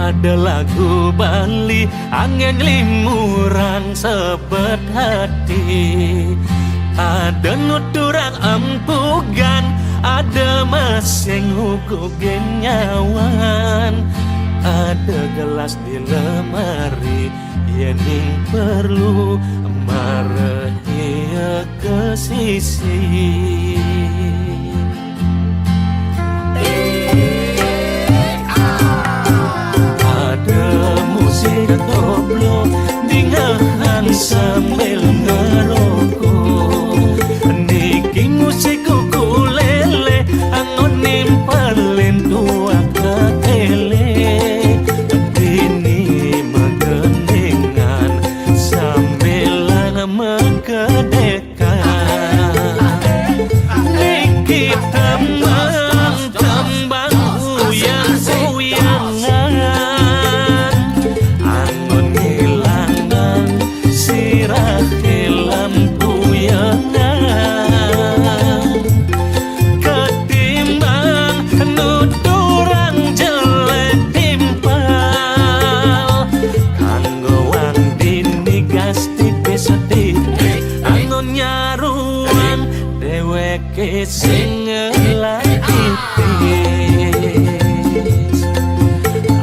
ada lagu Bali, angin limuran sebet hati. Ada nuturang empugan, ada masing hukum nyawan. Ada gelas di lemari, yening perlu marahia ke sisi. Ada musik koplo dengahan sambil ngerokok. Niki musik ukulele angon nimpalin tua ketele. Dini megeningan sambilan mekedekan. Niki tembang uyang-uyangan, angon ngilangan sirah lampu yangan. Ketimbang nuturang jelek timpal, kanggo wang dini gas tipis-tipis angon nyaruang deweke sing ngelakipis.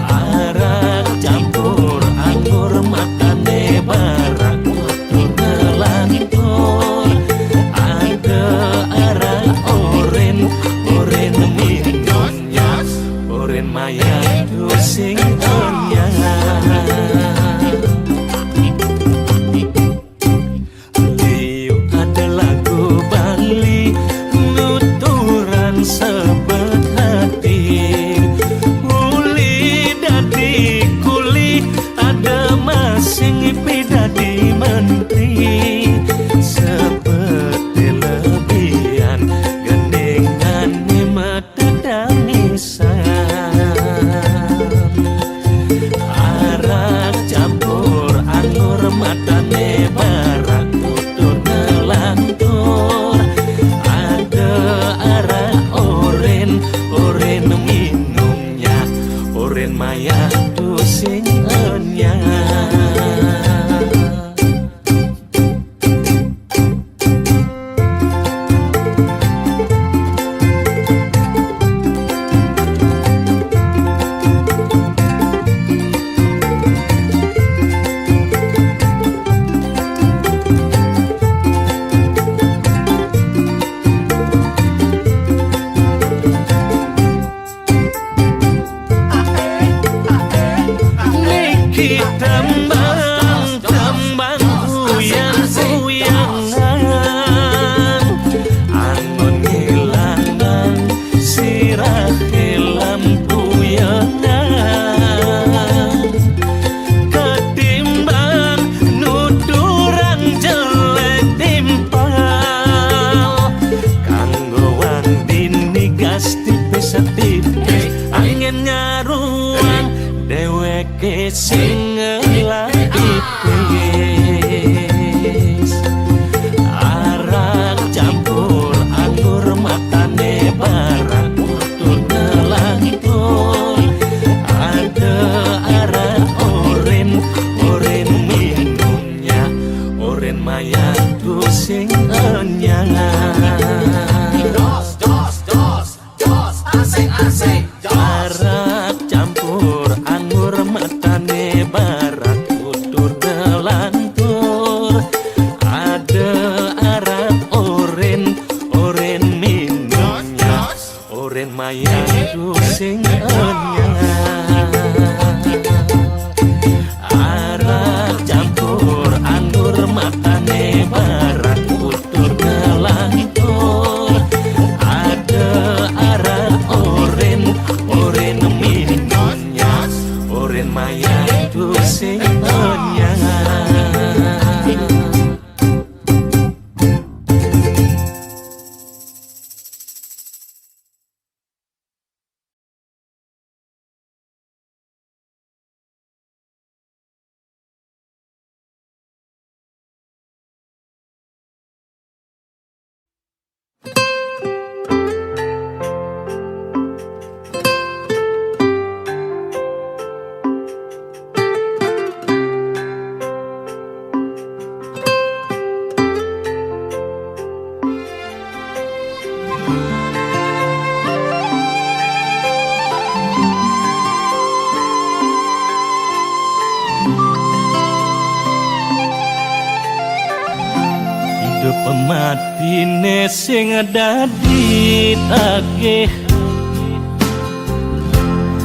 Arak campur anggur matane barak tutur ngelantur. Ada arak oren minumnya, oren maya sing onyang. Liu ada lagu Bali, nuturan sebet hati. Uli dadi kuli, ada masing pidadi menteri. Seperti lebihan gendingan metedanisan. Arak campur anggur matane barak tutur ngelantur. Ada arak oren minumnya, oren maya sing enyang. Niki tembang uyang-uyangan, angon ngilangan sirah lampu yangan. Ketimbang nuturang jelek timpal, kanggo wang dini gas tipis-tipis angin nyaruang deweke sing ngelakipis. Arak campur anggur matane barak tutur ngelantur. Ada arak oren minumnya, oren maya sing enyang. Arak campur anggur matane barak tutur ngelantur. Ada arak oren minumnya, oren maya sing enyang. Arak campur anggur matane barak tutur ngelantur. Hidup matine sing dadi tagih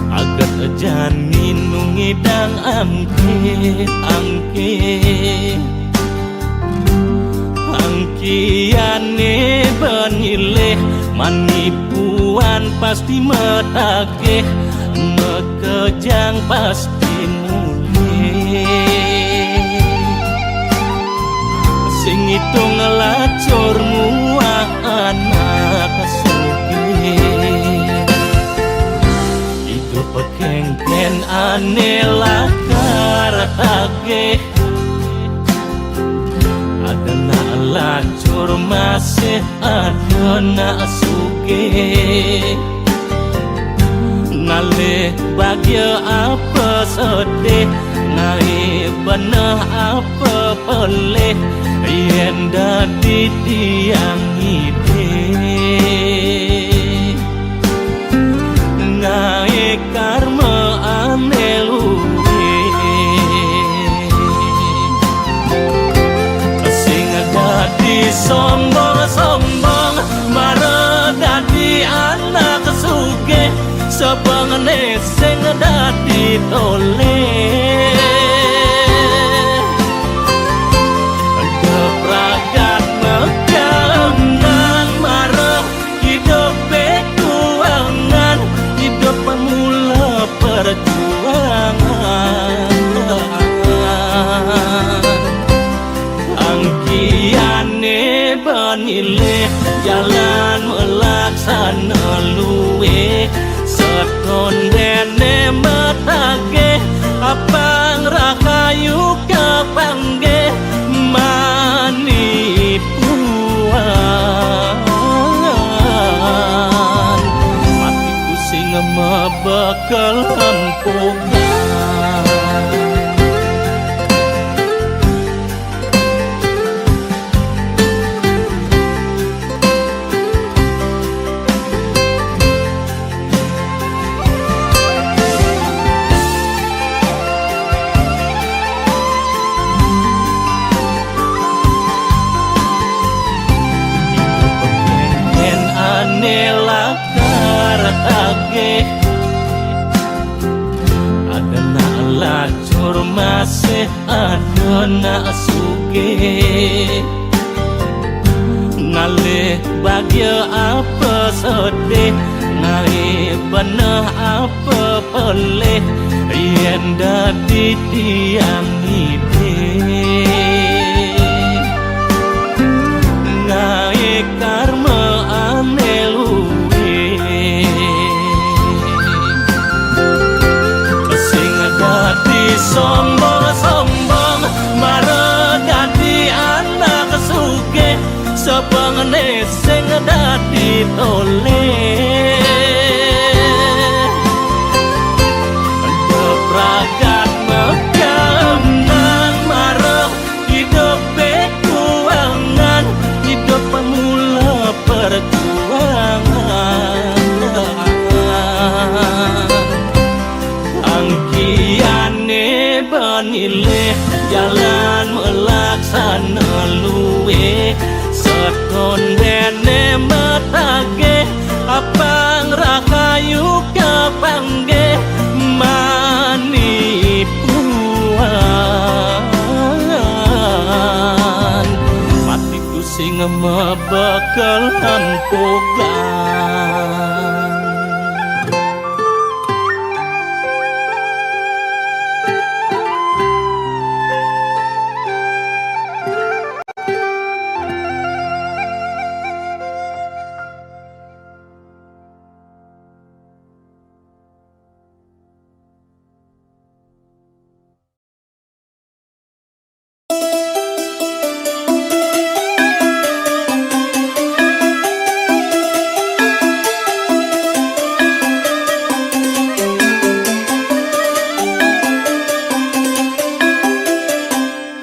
agat janin nungidang angke angkiane benileh manipuan pasti metagih mekejang pasti mulih sing itu ngelacur muah anak sugih hidup kengken aneh lakar tagih adana lacur masih adana sugih ngalih bagya apa sedih naik benah apa pelih yen dadi tiang ide naik karma ane luwe sing dadi sombong-sombong mare dadi anak sugih sebangane sing dadi toleh kepragat megangan marah hidup bekuangan hidup pemula perjuangan angkiane benileh jalan melaksana luwe seton dene metagih apang rakayu kepangge manipuan hatiku sing mebekal empukan adana lacur masih adana sugih ngalih bagya apa sedih naik benah apa pelih yen dadi tiang ide naik karma ane luwe sing dadi sombong-sombong mare dadi anak sugih sebangane sing dadi toleh kepragat megangan mare hidup bekuangan hidup pemula perjuangan angkiane benileh jalan melaksana luwe seton dene metagih apang rakayu kepangge manipuan matiku sing mebekal empukan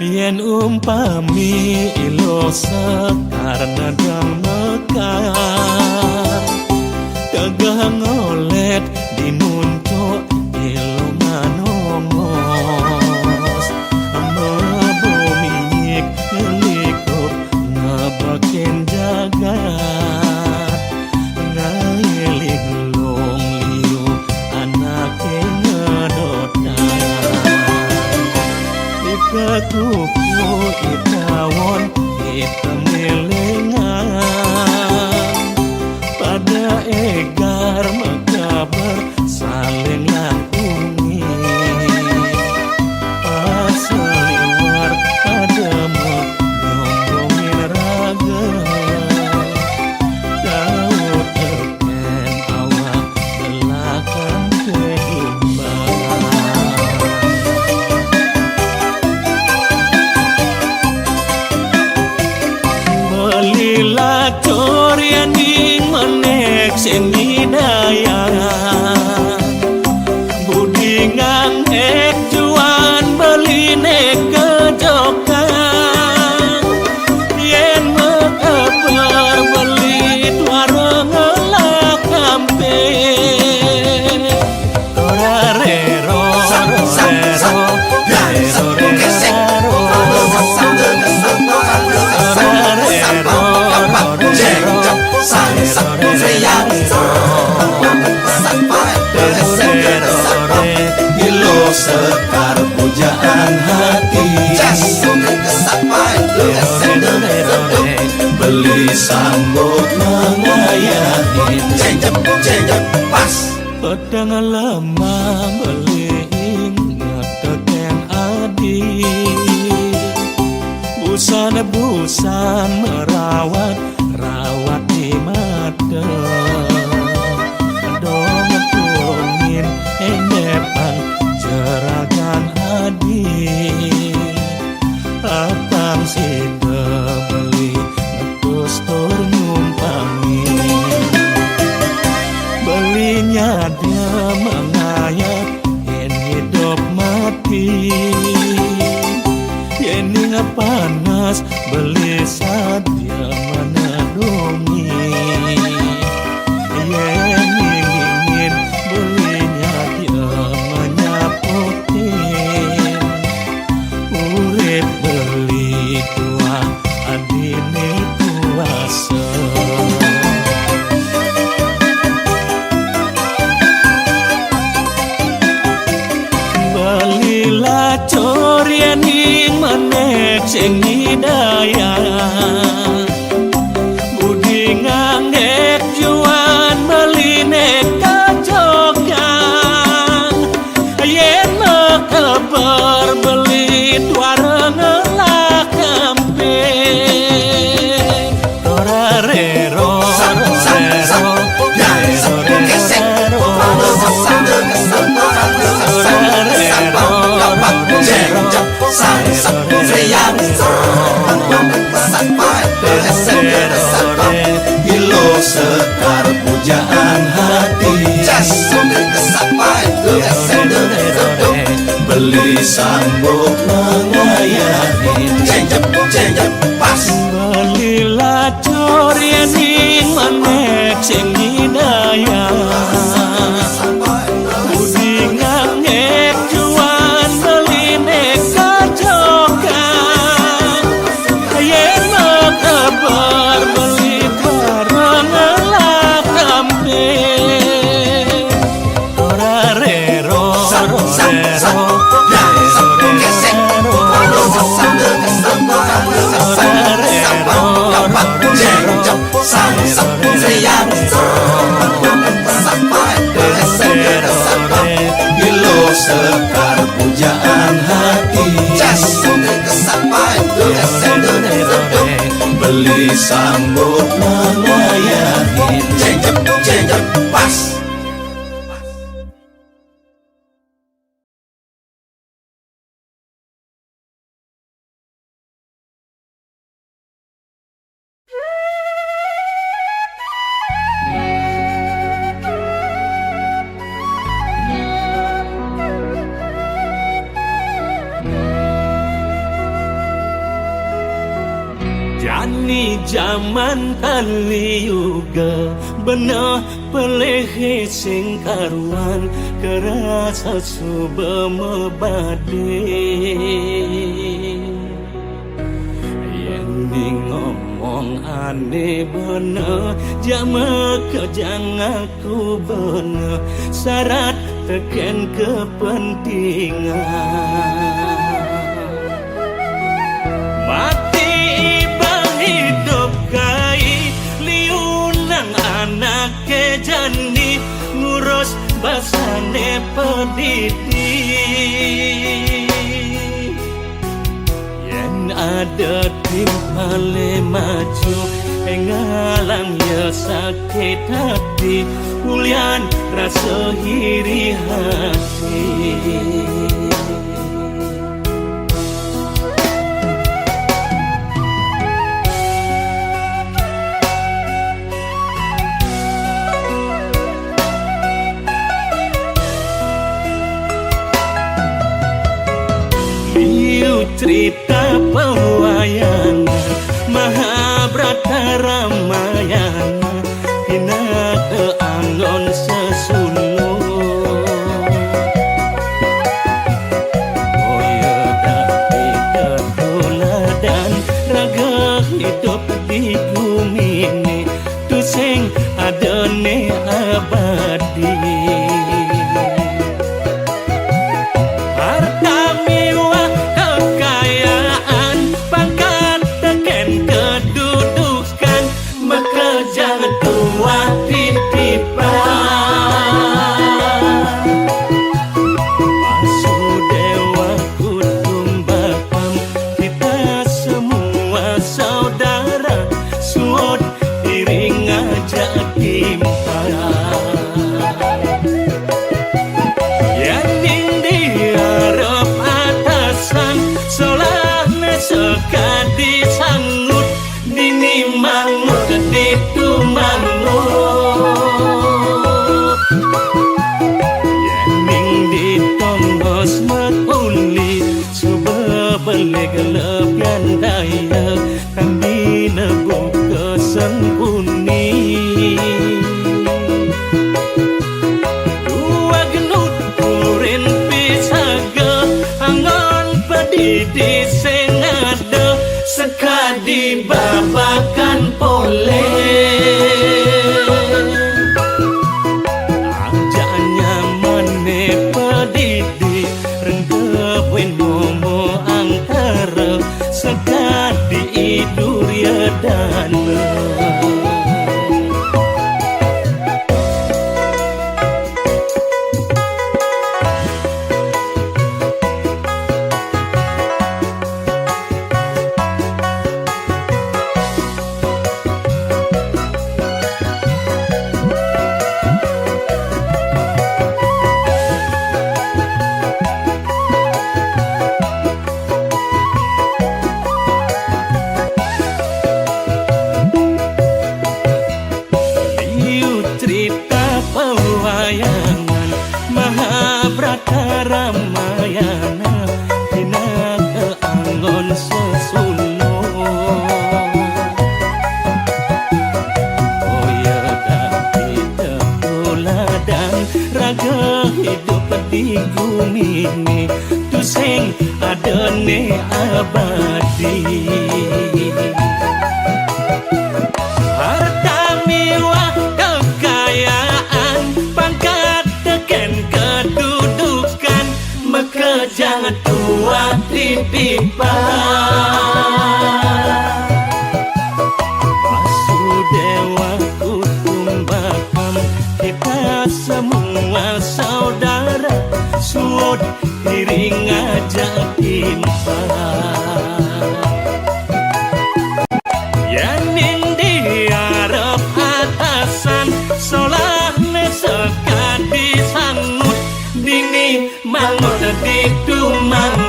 yen umpami ilo sekar nadang mekar gagah ngolet dinuntut ilo manongos amabomik ngelikup sanggup mengayahi. Cengcep pas. Pedang lemah beliing ngeteken adi. Busan merawat di mata. Dong tulungin endepan jeragan adi. Apang si beli ngetus tur ngumpangi. Belinya dia mengayat yen hidup mati. Yen panas beli sadia menadungi. Yen ingin belinya dia menyaputin. Urip beli tua adine kuasa. Belilah corian ing manek sing hidayah. Budi ngangek juan beli nek kajogan. Yen keber beli tuareng ngelak kemping. Torarero Gilo sekar pujaan hati. Beli sanggup mengayahi. Cengcep pas. Belilah corian ing manek sing hidayah. Budi ngangek juan beli nek kajogan. Yen keber beli barang ngelak kambing. Torarero Gilo sekar pujaan hati. Beli sanggup mengayahi. Cengcep pas. Jani zaman kali juga bener pelehe sing karuan kerasa suba mebade. Yen ngomong aneh bener jama kejang aku bener syarat teken kepentingan. Jani ngurus basane pendidik. Yen ada timpale maju ngalang ya sakit hati. Ulian rasa iri hati. Cerita pewayangan Mahabharata Ramayana Hina keanggon sesulo. Boya dati ketuladan raga hidup di bumi ini tusing adone abadi. sekadi babakan pole ajanya mane pedidi rengkewen momo angkara sekadi idur ya dan pewayangan Mahabharata Ramayana dina keanggon sesuno oh ya dadi teladan raga hidup di bumi ini tu sing adone abadi harta mewah kekayaan pangkat teken kedudukan mekejang tua dipipa Wasudewa kutumbakam kita semua saudara sud iring aja timpang Yaning diarep atasan solahne sekadi sangut dini mangut didumangut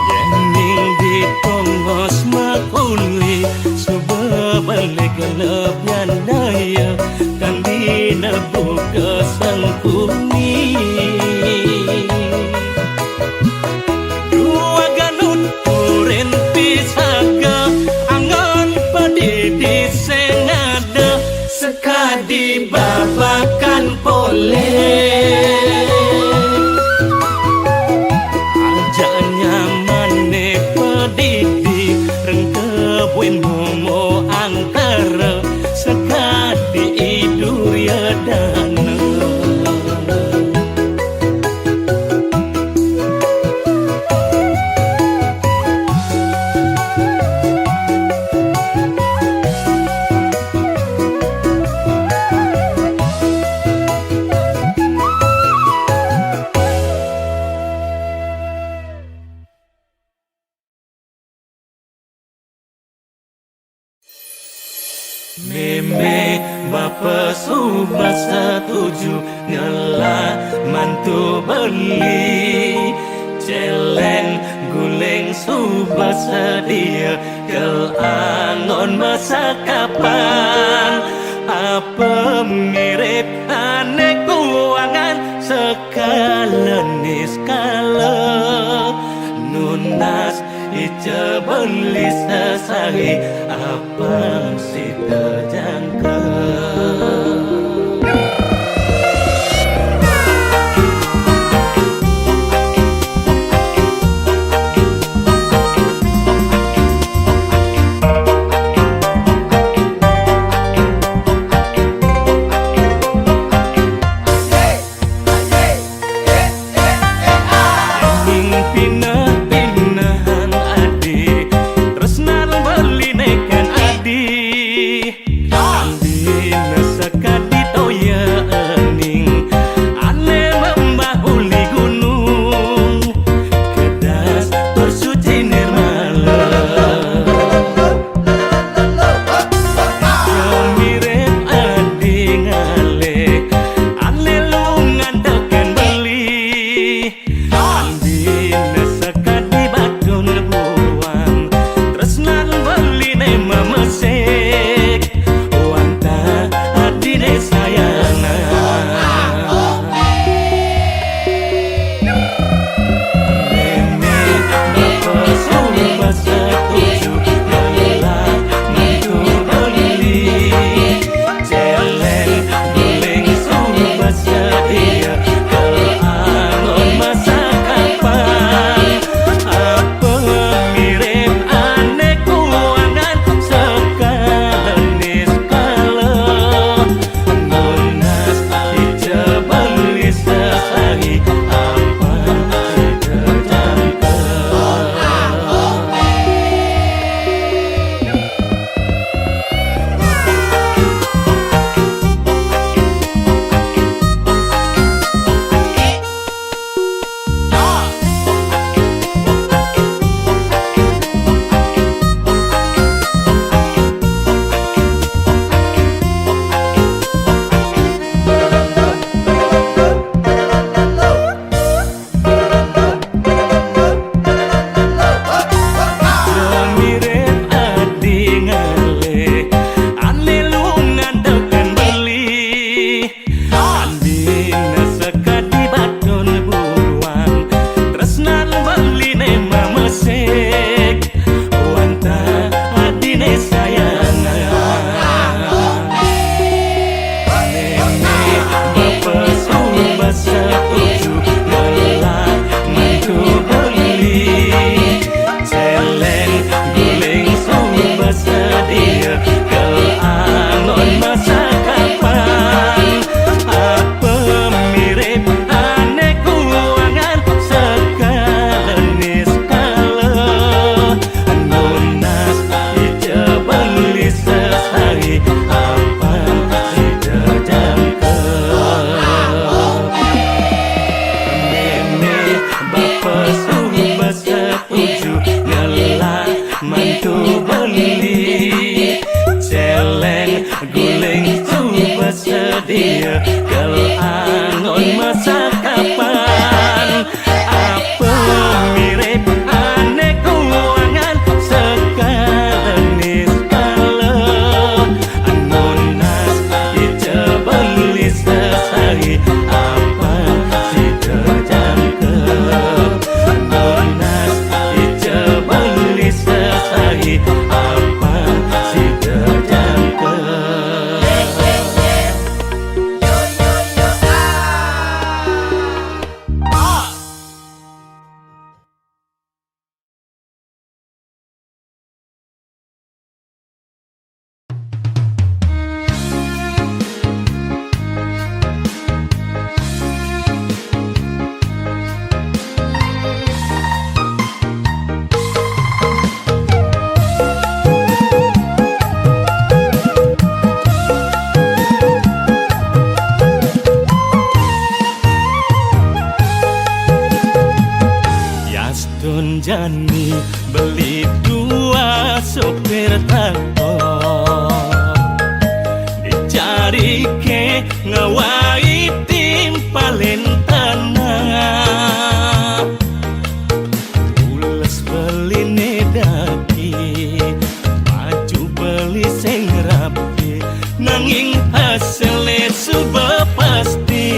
Yaning ditongos makuli subebalik lebihan daya kan dinebu kesengkuni dua ganun urin pisaga angon pedidi senada sekadi babakan pole ajanya mane pedidi rengkebuin momo angkara sekadi idur ya dana Meme bapa subah setuju ngelah mantu beli celeng guling subah sedia kel angon masa kapan apa mirip aneh kuangan sekala niskala nunas ica beli sesahi abang si terjangka Andi nasak setuju ngelah mantu beli celeng guling coba sedia kelangon masa kapan apa mirip aneh keuangan sekarang niskala anunas dicebeli sesari apa si terjangkep anunas dicebeli sesari apa si terjangkep. Yasdun Jani beli dua sopir traktor dicari ke ngawai timpalin tanah ules beli nedaki baju beli sing rapi nanging hasilnya suba pasti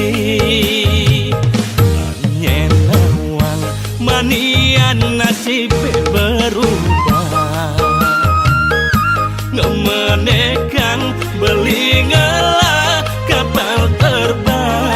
nyenawang manian nasib berubah ngemenekang beli ngalah kapal terbang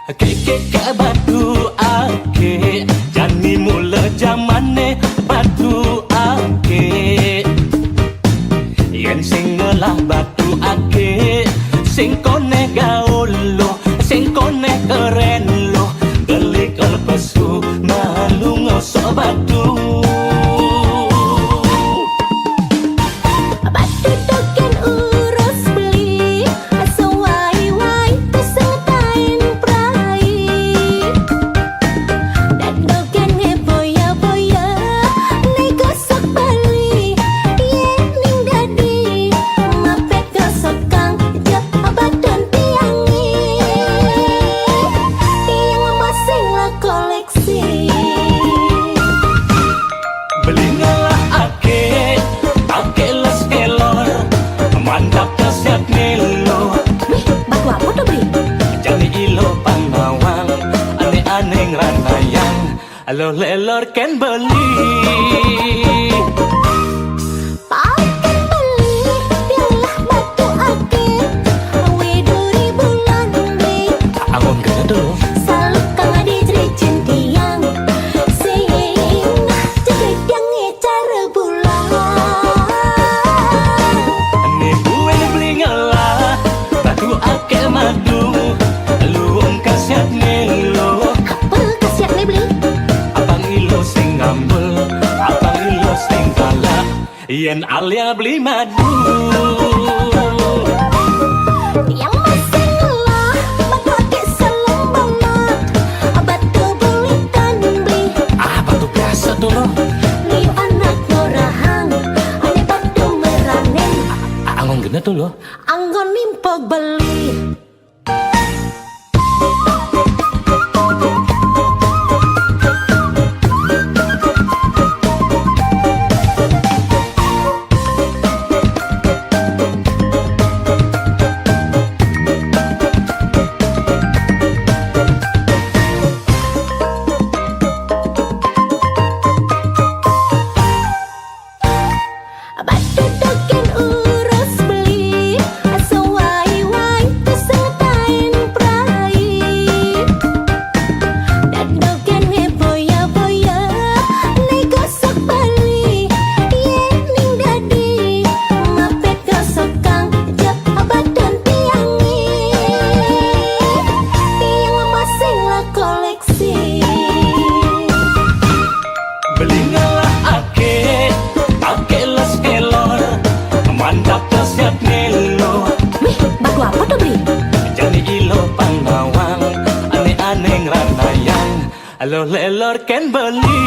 Keke ke batu ake jani mula jamane batu ake yen sing ngelah batu ake sing kone gaul lo sing kone keren lo gelik lepesu malu ngosok batu. Alo lelor ken beli pakai beli biarlah batu ake widuri bulan ring angon gede dulu saluk kang adi cericin tiang sing jeget yang cara bulan ane gue beli ngalah batu ake madu luung kasiat nelo kapel kasiat nih beli sing ngambel abang ilo sing kalah yen alia beli madu yang masih ngelah batu ake selong banget batu bulitan beli batu biasa tuh loh liu anak ngorahang ane batu meranen angon gede tuh loh anggon nimpok beli. Batu token urus beli sewai-wai kesetain prai dan doken boya-boya nih gosok beli ning dadi mapet gosok kang jep badan tiangi tiang masing lah koleksi beli ngalah ake les kelor mantap kasiat nelo wih batu apa tuh beli jani ilo panawang aneh-aneh ngeranayang alo lelor ken beli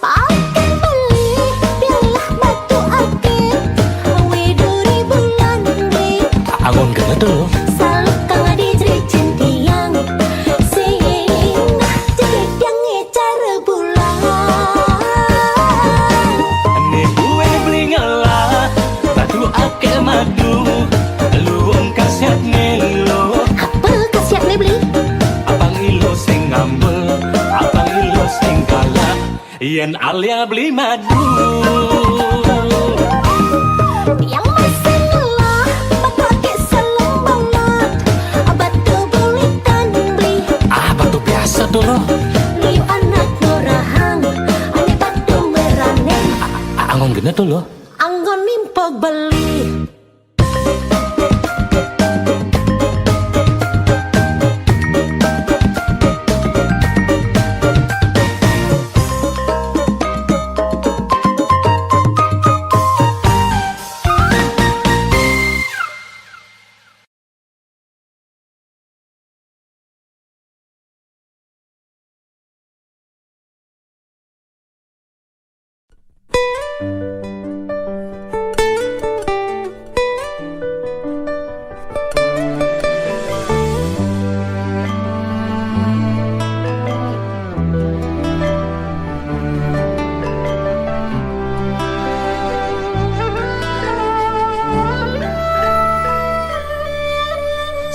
pakai beli biarlah batu ake widuri bulan ring angon gede tuh saluk kang adi cericin tiang sing jeget yang cara bulan ane gue beli ngalah batu ake madu luung kasiat nelo kapel kasiat nih beli abang ilo sing ngambel abang ilo sing kalah yen alia beli madu yang masih ngelah batu ake selong banget batu bulitan beli batu biasa tuh loh liu anak ngorahang ane batu meranen angon gede tuh loh anggon nimpok beli.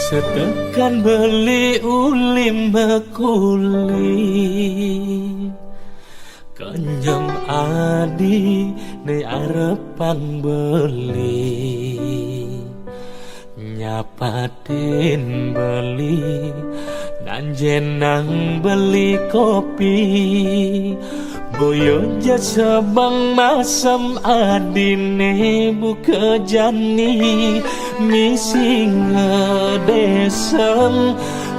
Setekan beli ulim bekuli Kanjeng adi ne arepan beli nyapatin beli nanjenang beli kopi boyo jasa bang masam adine buka jani misi ngedesem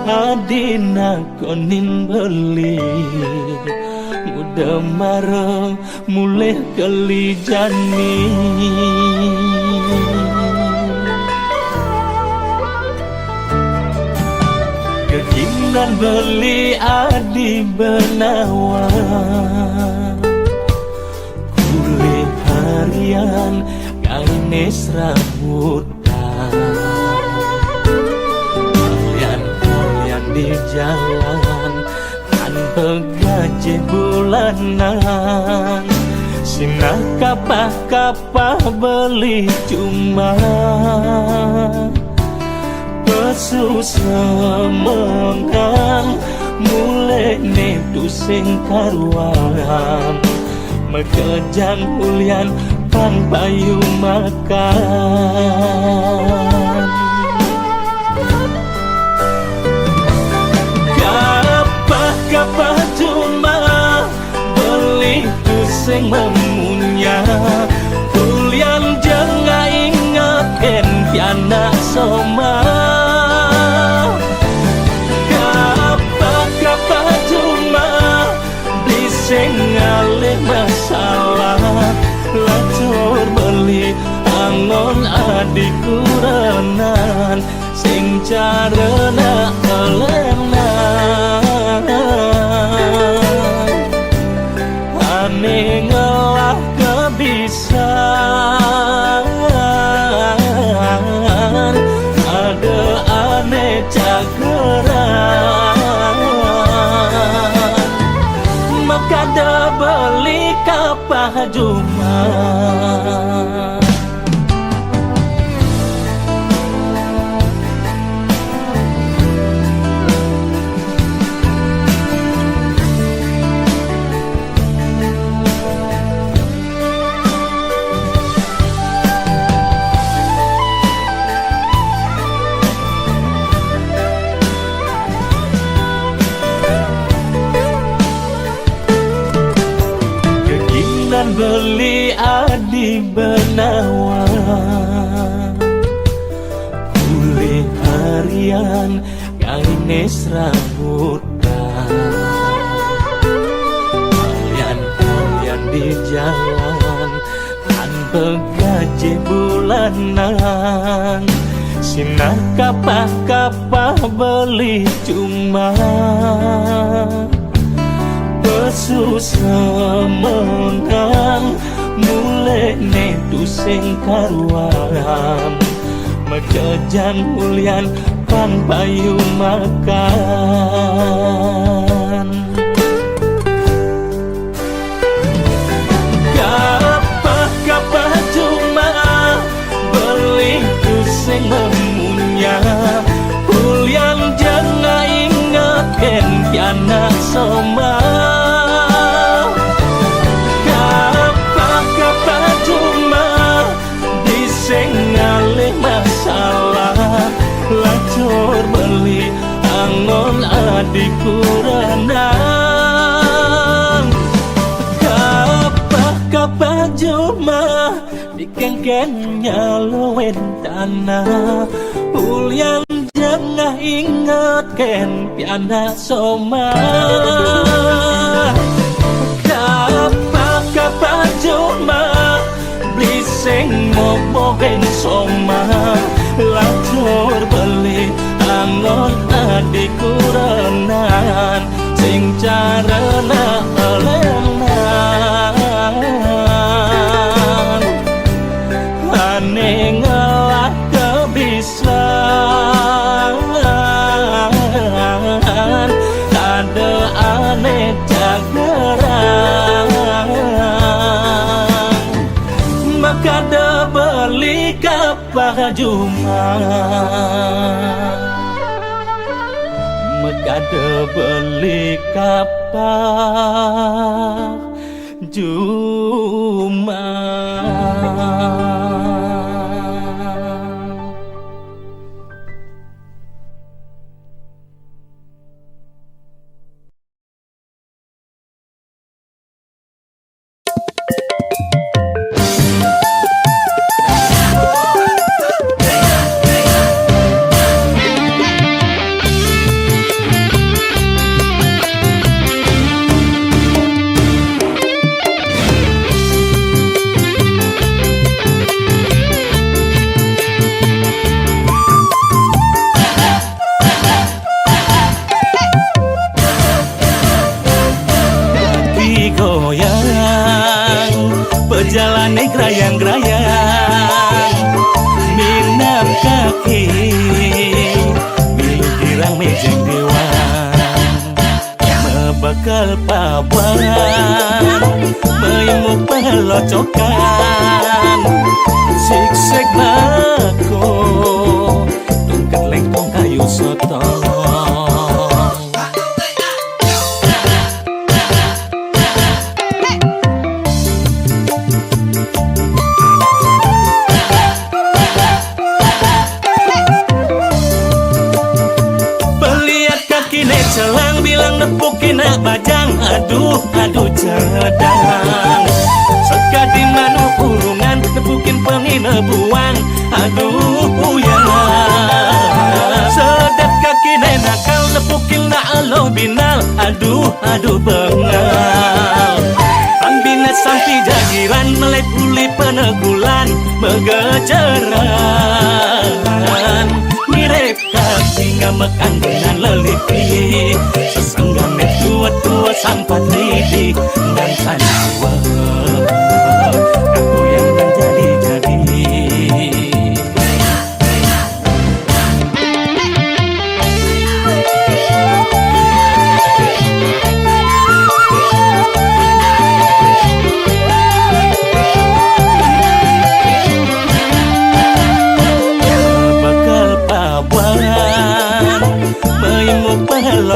adina konin beli udah marah mulai keli jani kekinan beli adi benawa kulit harian gaines rambutan kalian di jalan tanpa gaji bulanan sinah kapah beli cuma pesusah mengang mulai netu sing karuan mekejang hulian pang payu makan kapah cuma beli tusing memunya kulian jangan ingatkan piana soma kapah cuma bising ngalih masalah lacur beli angon adik kuranan sing carana elenan ane ngelah kebisan ada ane cageran maka ada beli kapah cuma beli adi benawa kulit harian gaines rambutan kalian di jalan tanpa gaji bulanan sinah kapah beli cuma pesusah menang mulai netu sing karuan mekejang hulian pang payu makan kapah cuma beli tusing memunya hulian jangan ingatkan piana soma lacur beli angon adik kuranan kapah cuma dikengkennya luwen tanah ulian jangan ingatkan piana soma kapah cuma blising mobogen soma lacur beli angon adik kuranan sing carana elenan ane ngelah kebisan ada ane cageran maka ada beli kapah cuma maka ada beli kapah cuma bakal pawan Meimuk pelocokan Siksek bako Tungkat lengkong kayu sotong Celang bilang nepukin bajang Aduh, aduh cedang Sekadi manu kurungan Nepukin pengina buang Aduh, uyang Sedap kaki nakal Nepukin na alo binal Aduh, aduh bengal Pambina sampai jagiran Melek uli penegulan Megejeran Mirip kaki ngamekan dengan lelipi Sesenggang tua-tua sampat lidi Dan sanawa Aku yang menjadi-jadi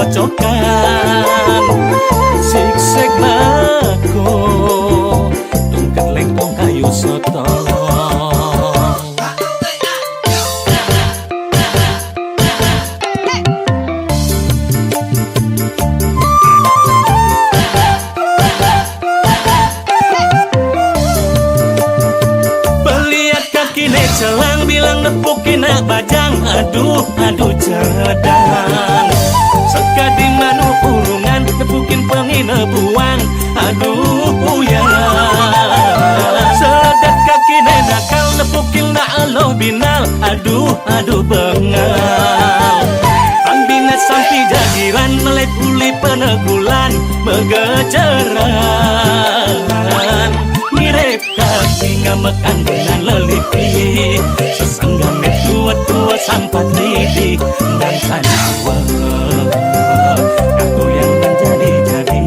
Pelocokan Siksek bako Tungkat lengkong kayu sotong Beliat kaki celang bilang nepukin bajang Aduh, aduh cedang Sekadi manu kurungan Nepukin pengina buang Aduh uyang Sedap kaki nakal Nepukin na alo binal Aduh, aduh bengal Pambina sampai jagiran Melek uli penegulan Megejeran Mirip kaki ngamekan dengan lelipi Sesenggang tua-tua sampat lidi Dan sanawa Aku yang menjadi-jadi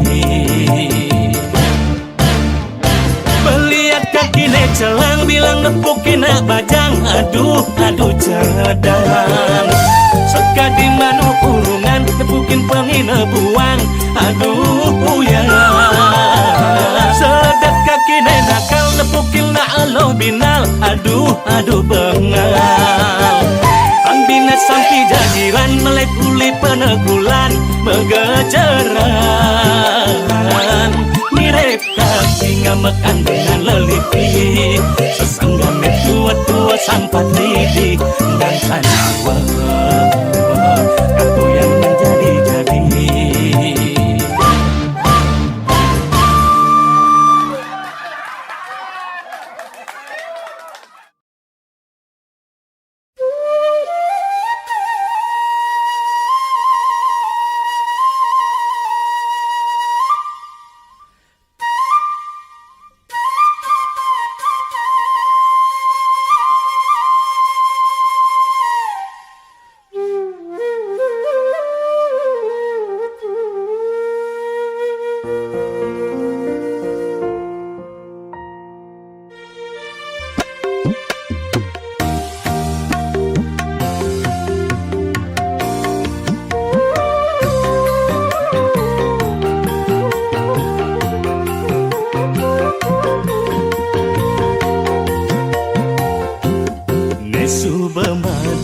Melihat kaki celang bilang nepukin bajang Aduh, aduh cedang Sekadi manu kurungan Nepukin pengina buang Aduh, uyang Sedap kaki nakal Nepukin na alo binal Aduh, aduh bengal Pambina sampai jagiran Melek uli penegulan Megejeran Mirip kaki ngamekan dengan lelipi Sesenggang tua-tua sampat lidi Dan sanawa Aku yang menjadi-jadi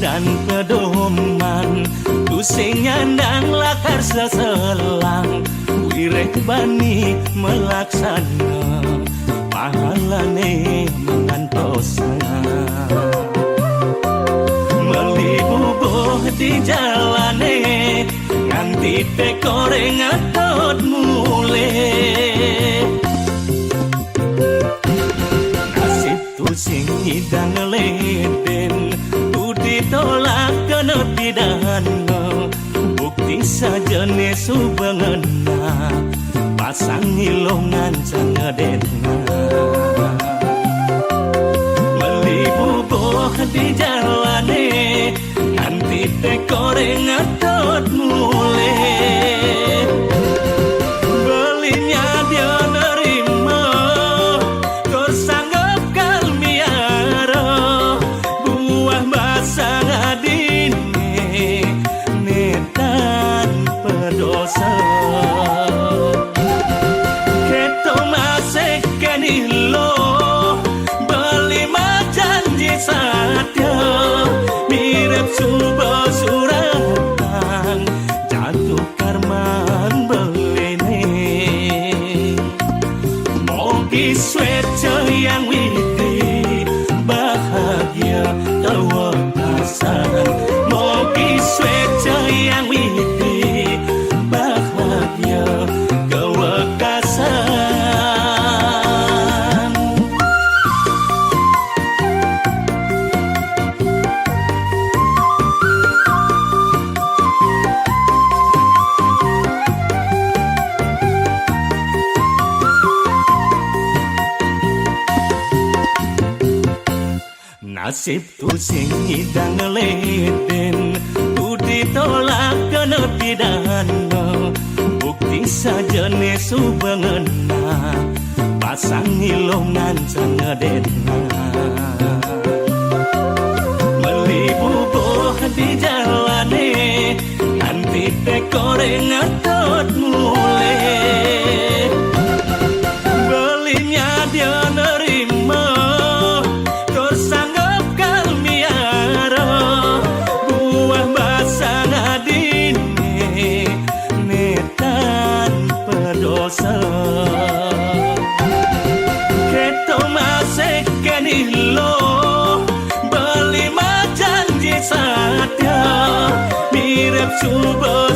dan pedoman Tusing nyandang lakar seselang Wirek bani melaksana Pahalane mengantosna Melibubuh di jalane Nganti tekore ngatot mule Nasib tusing hidang leden ditolak kena pidana bukti saja ne subangana pasang ilongan sangadetna melibubuh di jalane nanti tekore ngatot mule subuh surang jatuh karman belene mogi swetce yang widi bahagia tawakasan mogi swetce yang widi bahagia kewekasan. Nasib tu sing idang ngeleden tu ditolak kena pidana bukti saja ne subengena pasang ngilongan sangedena melibubuh di jalane nanti tekore ngatot mule belinya dia nerima sanggap kalmiara buah basang adine netan pedosa keto masih kenilo beli janji satya mirip subuh